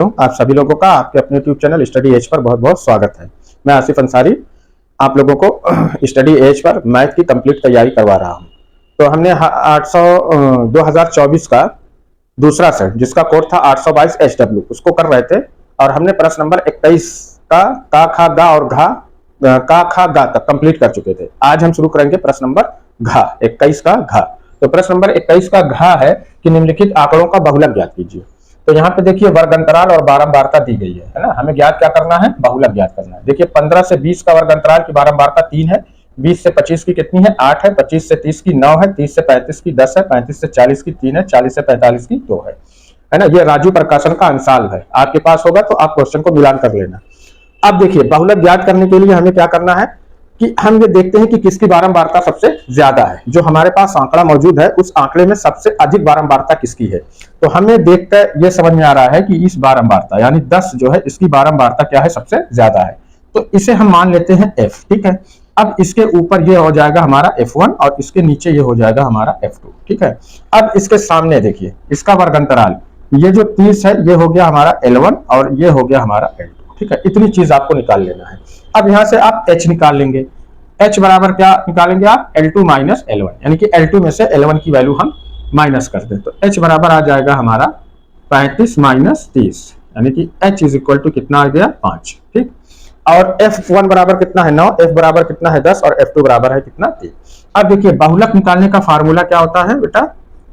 आप सभी लोगों का आपके अपने YouTube channel study as per बहुत बहुत स्वागत है। मैं आसिफ अंसारी आप लोगों को स्टडी एज पर मैथ की कंप्लीट तैयारी करवा रहा हूं। तो हमने 2024 का दूसरा सेट जिसका कोड था 822 HW उसको कर रहे थे और हमने प्रश्न नंबर 21 का खा गा और घा का खा गा तक कंप्लीट कर चुके थे। आज हम शुरू करेंगे प्रश्न नंबर घा 21 का घा। तो प्रश्न नंबर 21 का घा है कि निम्नलिखित आंकड़ों का बहुलक ज्ञात कीजिए। तो यहाँ पे देखिए वर्ग अंतराल और बारंबारता दी गई है ना। हमें ज्ञात क्या करना है, बहुलक ज्ञात करना है। देखिए 15 से 20 का वर्ग अंतराल की बारंबारता 3 है, 20 से 25 की कितनी है 8 है, 25 से 30 की 9 है, 30 से 35 की 10 है, 35 से 40 की 3 है, 40 से 45 की 2 है ना। ये राजू प्रकाशन का अंसाल है, आपके पास होगा तो आप क्वेश्चन को मिलान कर लेना। अब देखिए बहुलक ज्ञात करने के लिए हमें क्या करना है कि हम ये देखते हैं कि किसकी बारंबारता सबसे ज्यादा है। जो हमारे पास आंकड़ा मौजूद है उस आंकड़े में सबसे अधिक बारंबारता किसकी है। तो हमें देखकर ये समझ में आ रहा है कि इस बारंबारता यानी 10 जो है इसकी बारंबारता क्या है, सबसे ज्यादा है। तो इसे हम मान लेते हैं f, ठीक है। अब इसके ऊपर ये हो जाएगा हमारा f1 और इसके नीचे ये हो जाएगा हमारा f2, ठीक है। अब इसके सामने देखिए इसका वर्ग अंतराल ये जो 30 है ये हो गया हमारा L1 और ये हो गया हमारा L2, ठीक है। इतनी चीज आपको निकाल लेना है। अब यहां से आप h निकाल लेंगे। h बराबर क्या निकालेंगे आप, L2 माइनस L1, यानी कि L2 में से L1 की वैल्यू हम माइनस कर दें तो h बराबर आ जाएगा हमारा 35 माइनस 30, यानी कि h इज इक्वल टू कितना आ गया 5, ठीक। और f1 बराबर कितना है 9, f बराबर कितना है 10 और f2 बराबर है कितना 3। अब देखिए बहुलक निकालने का फार्मूला क्या होता है बेटा,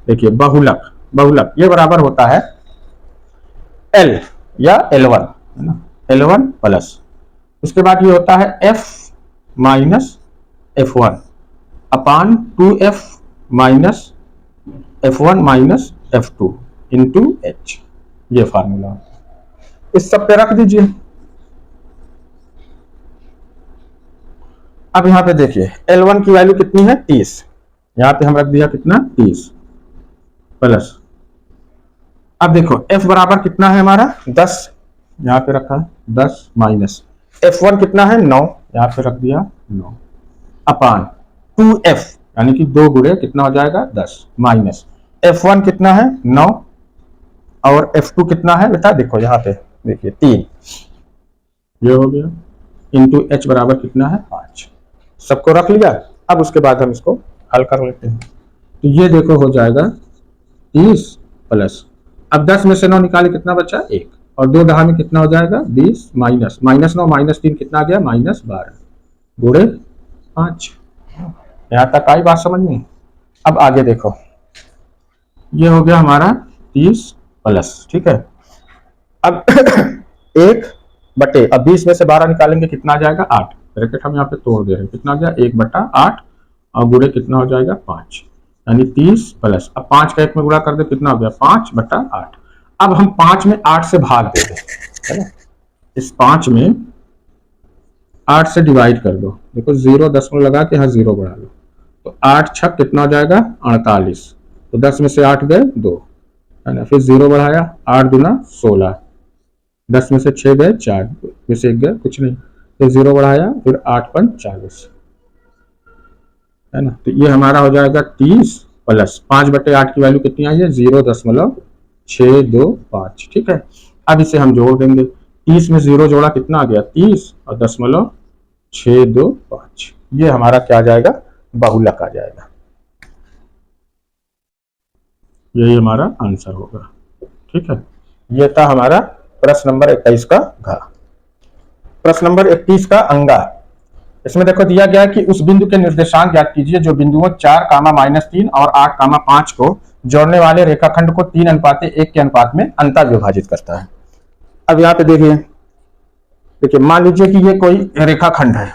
देखिए बहुलक ये बराबर होता है L या L1 है ना, L1 प्लस उसके बाद ये होता है f माइनस f1 अपान 2f minus f1 minus f2 into h। ये फार्मूला इस सब पे रख दीजिए। अब यहां पे देखिए L1 की वैल्यू कितनी है 30, यहां पे हम रख दिया कितना 30 प्लस। अब देखो f बराबर कितना है हमारा 10, यहां पे रखा है 10 माइनस f1 कितना है 9, यहां पे रख दिया 9 अपान 2f यानी कि 2 गुणे कितना हो जाएगा 10 माइनस f1 कितना है 9 और f2 कितना है बेटा, देखो यहाँ पे देखिए 3, ये हो गया इंटू h बराबर कितना है 5। सबको रख लिया। अब उसके बाद हम इसको हल कर लेते हैं। तो ये देखो हो जाएगा 30 प्लस, अब 10 में से 9 निकाले कितना बचा 1 और 2 दहा में कितना हो जाएगा 20 माइनस 9 माइनस 3 कितना आ गया माइनस 12 गुणे 5। यहां तक आई बात समझ में। अब आगे देखो ये हो गया हमारा 30 प्लस, ठीक है। अब 1 बटे, अब 20 में से 12 निकालेंगे कितना आ जाएगा 8, ब्रैकेट हम यहाँ पे तोड़ दे रहे हैं, कितना आ गया 1 बटा 8 और गुणे कितना हो जाएगा 5 यानी 30 प्लस। अब 5 का 1 में गुणा कर दे कितना हो गया 5 बटा 8। अब हम 5 में 8 से भाग दे दें है ना, इस 5 में 8 से डिवाइड कर दो, देखो 0 दशमलव लगा के यहाँ 0 बढ़ा लो तो 8 छक कितना हो जाएगा 48, तो 10 में से 8 गए 2 है ना, फिर 0 बढ़ाया 8 दूना 16, 10 में से 6 गए 4 में से 1 गए कुछ नहीं, फिर 0 बढ़ाया फिर 8 पन 40 है ना। तो ये हमारा हो जाएगा 30 प्लस 5 बटे 8 की वैल्यू कितनी आई है 0.625, ठीक है। अब इसे हम जोड़ देंगे, 30 में 0 जोड़ा कितना आ गया 30 और 0.625, ये हमारा क्या आ जाएगा बहुलक आ जाएगा। यही हमारा आंसर होगा, ठीक है। ये था हमारा प्रश्न नंबर 21 का घा। प्रश्न नंबर 21 का अंगा। इसमें देखो दिया गया है कि उस बिंदु के निर्देशांक ज्ञात कीजिए जो बिंदुओं 4, -3 और 8, 5 को जोड़ने वाले रेखाखंड को 3:1 के अनुपात में अंतर विभाजित करता है। अब यहाँ पे देखिए मान लीजिए कि ये कोई रेखाखंड है,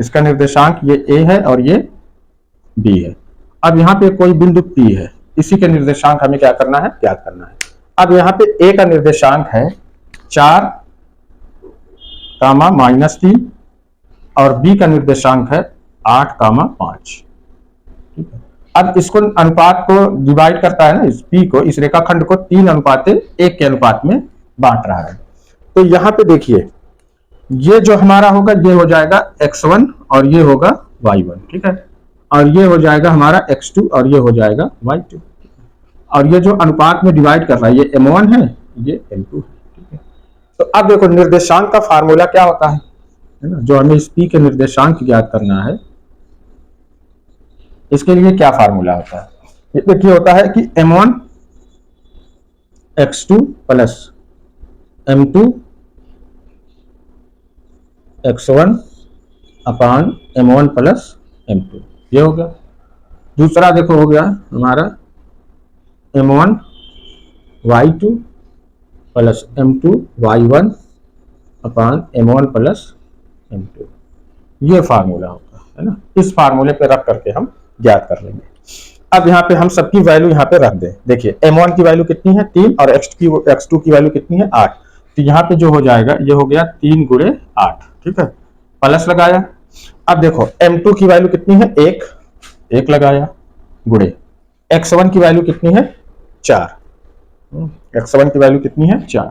इसका निर्देशांक ये a है और ये b है। अब यहाँ पे कोई बिंदु p है, इसी के निर्देशांक हमें क्या करना है ज्ञात करना है। अब यहाँ पे a का निर्देशांक है 4, -3 और b का निर्देशांक है 8, 5, ठीक है। अब इसको अनुपात को डिवाइड करता है ना, इस p को, इस रेखाखंड को 3:1 के अनुपात में बांट रहा है। तो यहाँ पे देखिए ये जो हमारा होगा ये हो जाएगा x1 और ये होगा y1, ठीक है। और ये हो जाएगा हमारा x2 और ये हो जाएगा y2। और ये जो अनुपात में डिवाइड कर रहा है ये m1 है ये m2 है, ठीक है। तो अब देखो निर्देशांक का फार्मूला क्या होता है ना, जो हमें इस p के निर्देशांक ज्ञात करना है, इसके लिए क्या फार्मूला होता है? ये देखिए होता है कि m1 x2 plus m2 x1 अपान m1 प्लस m2, ये हो गया। दूसरा देखो हो गया हमारा m1 y2 plus m2 y1 अपान m1 प्लस m2, ये फार्मूला होता है ना। इस फार्मूले पे रख करके हम ज्ञात कर लेंगे। अब यहाँ पे हम सबकी वैल्यू यहाँ पे रख दें। देखिए m1 की वैल्यू कितनी है 3 और x2 की वैल्यू कितनी है 8। तो यहाँ पे जो हो जाएगा ये हो गया 3 गुणे 8, ठीक है, प्लस लगाया। अब देखो m2 की वैल्यू कितनी है 1 लगाया, गुणे x1 की वैल्यू कितनी है 4, x1 की वैल्यू कितनी है 4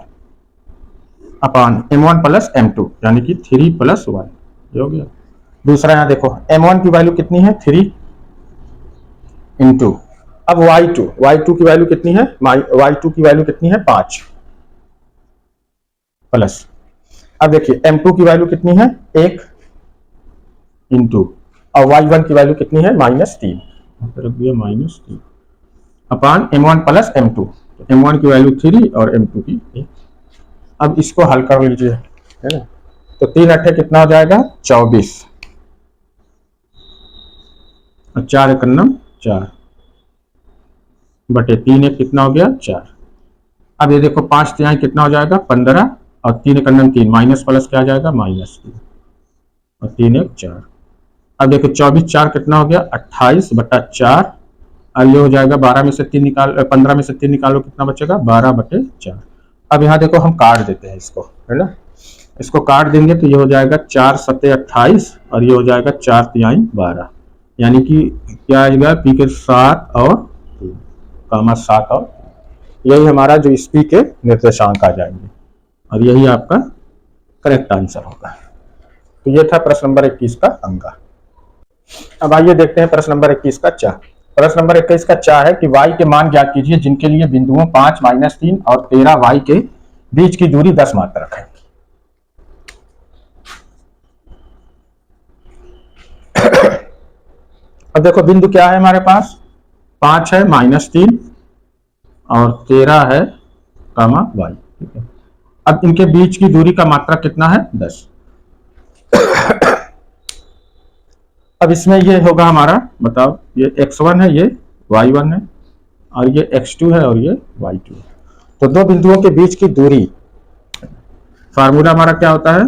अपान m1 प्लस m2 यानी कि 3 प्लस 1, ये हो गया। दूसरा यहाँ देखो m1 की वैल्यू कितनी है 3 इंटू, अब y2 की वैल्यू कितनी है, y2 की वैल्यू कितनी है 5 प्लस, अब देखिए m2 की वैल्यू कितनी है 1 इंटू, और y1 की वैल्यू कितनी है -3, -3 अपान m1 प्लस m2, m1 की वैल्यू 3 और m2 की 1। अब इसको हल कर लीजिए, है ना। तो 3 अट्ठे कितना हो जाएगा 24 और 4 एकन्नम 4 बटे 3 एक कितना हो गया 4। अब ये देखो 5 तिहाई कितना हो जाएगा 15 और 3 एकन्नम 3, माइनस प्लस क्या आ जाएगा -3 और 3 एक 4। अब देखो 24 4 कितना हो गया 28 बटा 4, और ये हो जाएगा 12 में से 3 निकाल 15 में से 3 निकालो कितना बचेगा 12 बटे 4। अब यहाँ देखो हम काट देते हैं इसको, है ना, इसको काट देंगे तो ये हो जाएगा 4 सत्ते 28 और ये हो जाएगा 4 तिहाई 12, यानी कि क्या आएगा पी के 7 और 7 और, यही हमारा जो इस पी के निर्देशांक आ जाएंगे और यही आपका करेक्ट आंसर होगा। तो ये था प्रश्न नंबर 21 का अंक। अब आइए देखते हैं प्रश्न नंबर 21 का चा। प्रश्न नंबर 21 का चा है कि y के मान ज्ञात कीजिए जिनके लिए बिंदुओं 5, -3 और 13 y के बीच की दूरी 10 मात्रक है। अब देखो बिंदु क्या है हमारे पास, 5 है -3 और 13 है कामा y, ठीक है। अब इनके बीच की दूरी का मात्रक कितना है 10। अब इसमें ये होगा हमारा, बताओ, ये x1 है, ये y1 है और ये x2 है और ये y2 है। तो दो बिंदुओं के बीच की दूरी, फार्मूला हमारा क्या होता है,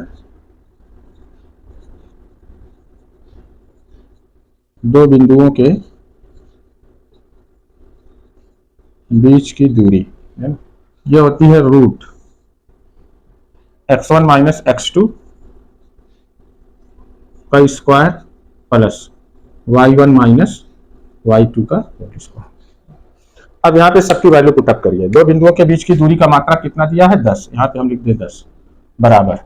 दो बिंदुओं के बीच की दूरी ये होती है रूट x1 माइनस x2 का square plus y1 minus y2 का स्क्वायर। अब यहाँ पे सबकी वैल्यू पुटअप करिए। दो बिंदुओं के बीच की दूरी का मात्रा कितना दिया है 10, यहाँ पे हम लिख दें 10 बराबर।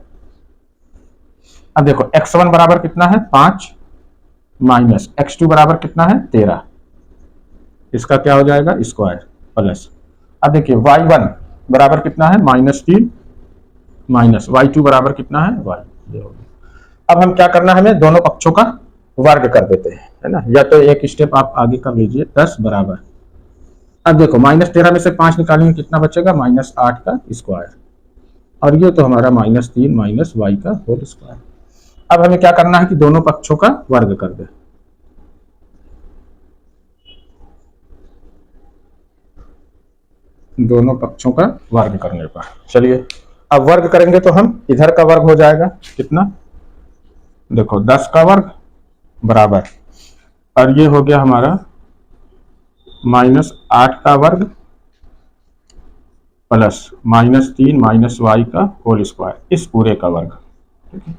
अब देखो x1 बराबर कितना है 5 माइनस x2 बराबर कितना है 13, इसका क्या हो जाएगा स्क्वायर प्लस। अब देखिए y1 बराबर कितना है -3 माइनस y2 बराबर कितना है y, ये हो गया। अब हम क्या करना है, हमें दोनों पक्षों का वर्ग कर देते हैं, है ना, या तो एक स्टेप आप आगे कर लीजिए 10 बराबर। अब देखो -13 में से 5 निकालेंगे कितना बचेगा -8 का स्क्वायर, और ये तो हमारा -3 माइनस y का होल स्क्वायर। अब हमें क्या करना है कि दोनों पक्षों का वर्ग कर दे। दोनों पक्षों का वर्ग करने पर चलिए अब वर्ग करेंगे तो हम इधर का वर्ग हो जाएगा कितना, देखो 10 का वर्ग बराबर, और ये हो गया हमारा -8 का वर्ग प्लस -3 माइनस y का होल स्क्वायर, इस पूरे का वर्ग, ठीक है।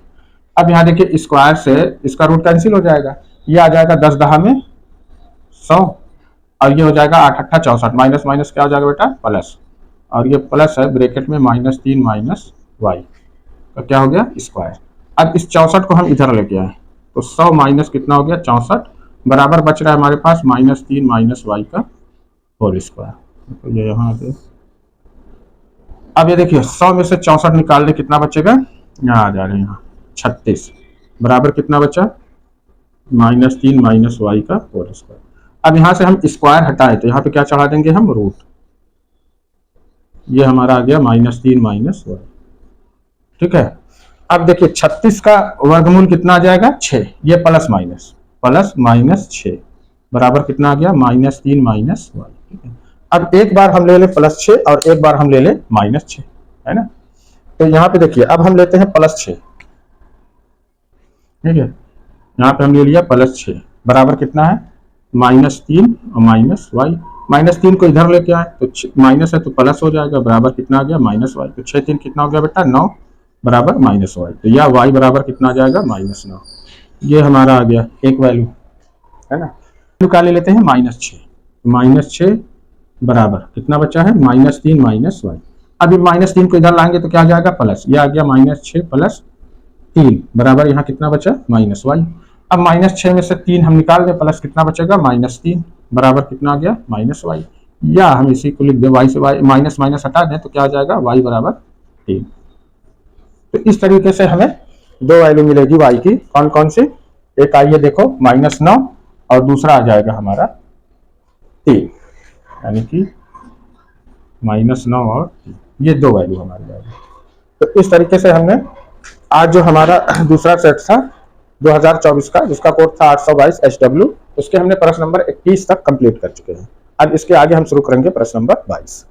अब यहाँ देखिए स्क्वायर से इसका रूट कैंसिल हो जाएगा, ये आ जाएगा 10 10 में 100 और ये हो जाएगा 8 8 64, माइनस माइनस क्या हो जाएगा बेटा प्लस, और ये प्लस है ब्रैकेट में -3 माइनस y का क्या हो गया स्क्वायर। अब इस 64 को हम इधर लेके आए तो 100 माइनस कितना हो गया 64 बराबर बच रहा है हमारे पास -3 माइनस y का होल स्क्वायर। तो ये यहाँ पे अब ये देखिए 100 में से 64 निकाल ले, कितना बचेगा, यहाँ आ जा रहे हैं, यहाँ 36 बराबर कितना बचा, -3 माइनस वाई का होल स्क्वायर। अब यहाँ से हम स्क्वायर हटाए तो यहाँ पे क्या चढ़ा देंगे हम, रूट। ये हमारा आ गया -3 माइनस वाई। ठीक है, अब देखिए 36 का वर्गमूल कितना आ जाएगा, 6। ये प्लस माइनस 6 बराबर कितना आ गया, -3 माइनस वाई। ठीक है, अब एक बार हम ले ले +6 और एक बार हम ले ले -6, है ना। तो यहाँ पे देखिए अब हम लेते हैं +6। ठीक है, यहाँ पे हम ले लिया +6 बराबर कितना है, -3 और माइनस वाई। -3 को इधर लेके आए तो माइनस है तो प्लस हो जाएगा, बराबर कितना आ गया, -y। तो 6 3 कितना हो गया बेटा, 9 बराबर -y। तो यह y बराबर कितना आ जाएगा, -9। ये हमारा आ गया एक वैल्यू, है ना। वैल्यू क्या ले लेते हैं, -6 बराबर कितना बचा है, -3 माइनस वाई। अब -3 को इधर लाएंगे तो क्या आ जाएगा, प्लस। ये आ गया -6 प्लस 3 बराबर यहाँ कितना बचा, -y। अब -6 में से 3 हम निकाल दें, प्लस कितना बचेगा, -3 बराबर कितना आ गया, -y। या हम इसी को लिख दें, y से y माइनस माइनस हटा दें तो क्या आ जाएगा, y बराबर 3। तो इस तरीके से हमें दो वैल्यू मिलेगी y की। कौन कौन सी, एक आइए देखो -9 और दूसरा आ जाएगा हमारा 3, यानी कि -9 और 3, ये दो वैल्यू हमारी आएगी। तो इस तरीके से हमने आज जो हमारा दूसरा सेट था 2024 का, जिसका कोड था 822 HW, उसके हमने प्रश्न नंबर 21 तक कंप्लीट कर चुके हैं। अब इसके आगे हम शुरू करेंगे प्रश्न नंबर 22।